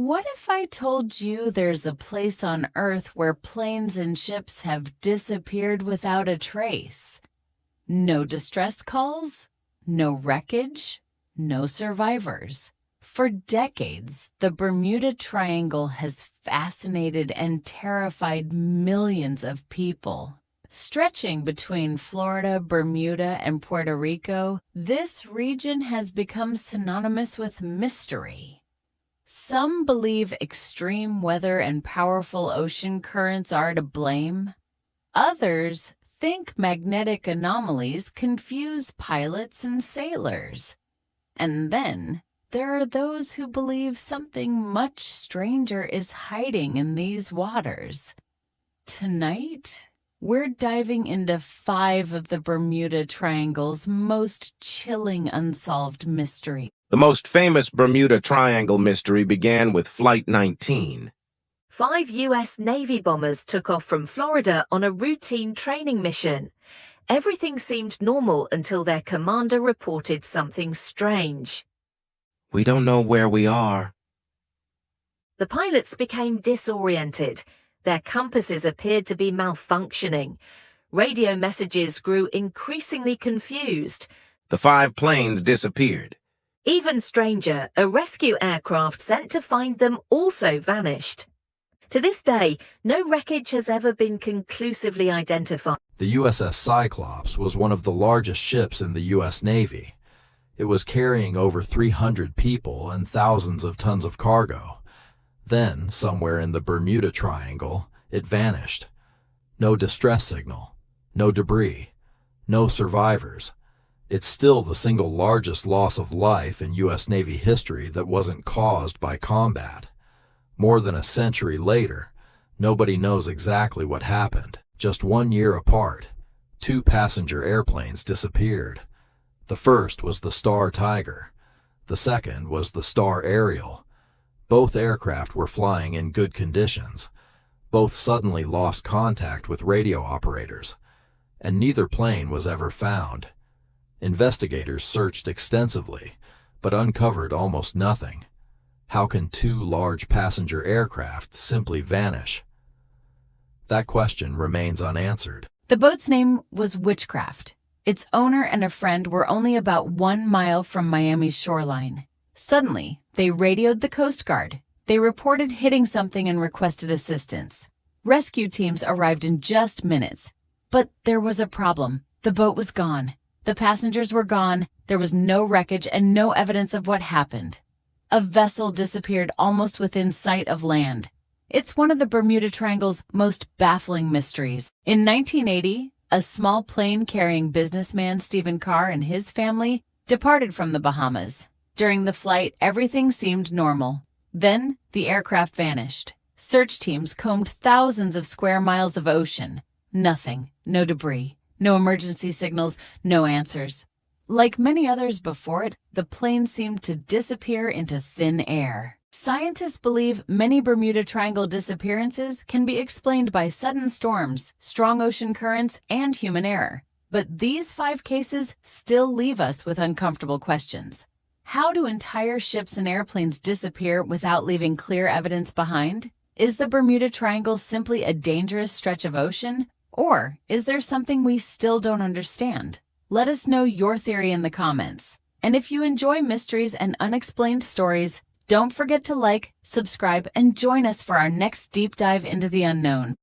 What if I told you there's a place on Earth where planes and ships have disappeared without a trace? No distress calls, no wreckage, no survivors. For decades, the Bermuda Triangle has fascinated and terrified millions of people. Stretching between Florida, Bermuda, and Puerto Rico, this region has become synonymous with mystery. Some believe extreme weather and powerful ocean currents are to blame. Others think magnetic anomalies confuse pilots and sailors. And then there are those who believe something much stranger is hiding in these waters. Tonight, we're diving into 5 of the Bermuda Triangle's most chilling unsolved mysteries. The most famous Bermuda Triangle mystery began with Flight 19. 5 U.S. Navy bombers took off from Florida on a routine training mission. Everything seemed normal until their commander reported something strange. We don't know where we are. The pilots became disoriented. Their compasses appeared to be malfunctioning. Radio messages grew increasingly confused. The 5 planes disappeared. Even stranger, a rescue aircraft sent to find them also vanished. To this day, no wreckage has ever been conclusively identified. The USS Cyclops was one of the largest ships in the U.S. Navy. It was carrying over 300 people and thousands of tons of cargo. Then, somewhere in the Bermuda Triangle, it vanished. No distress signal, no debris, no survivors. It's still the single largest loss of life in U.S. Navy history that wasn't caused by combat. More than a century later, nobody knows exactly what happened. Just 1 year apart, 2 passenger airplanes disappeared. The first was the Star Tiger. The second was the Star Ariel. Both aircraft were flying in good conditions. Both suddenly lost contact with radio operators, and neither plane was ever found. Investigators searched extensively, but uncovered almost nothing. How can 2 large passenger aircraft simply vanish? That question remains unanswered. The boat's name was Witchcraft. Its owner and a friend were only about 1 mile from Miami's shoreline. Suddenly, they radioed the Coast Guard. They reported hitting something and requested assistance. Rescue teams arrived in just minutes. But there was a problem. The boat was gone. The passengers were gone. There was no wreckage and no evidence of what happened. A vessel disappeared almost within sight of land. It's one of the Bermuda Triangle's most baffling mysteries. In 1980, a small plane carrying businessman Stephen Carr and his family departed from the Bahamas. During the flight, everything seemed normal. Then, the aircraft vanished. Search teams combed thousands of square miles of ocean. Nothing. No debris. No emergency signals. No answers. Like many others before it, the plane seemed to disappear into thin air. Scientists believe many Bermuda Triangle disappearances can be explained by sudden storms, strong ocean currents, and human error. But these 5 cases still leave us with uncomfortable questions. How do entire ships and airplanes disappear without leaving clear evidence behind? Is the Bermuda Triangle simply a dangerous stretch of ocean? Or is there something we still don't understand? Let us know your theory in the comments. And if you enjoy mysteries and unexplained stories, don't forget to like, subscribe, and join us for our next deep dive into the unknown.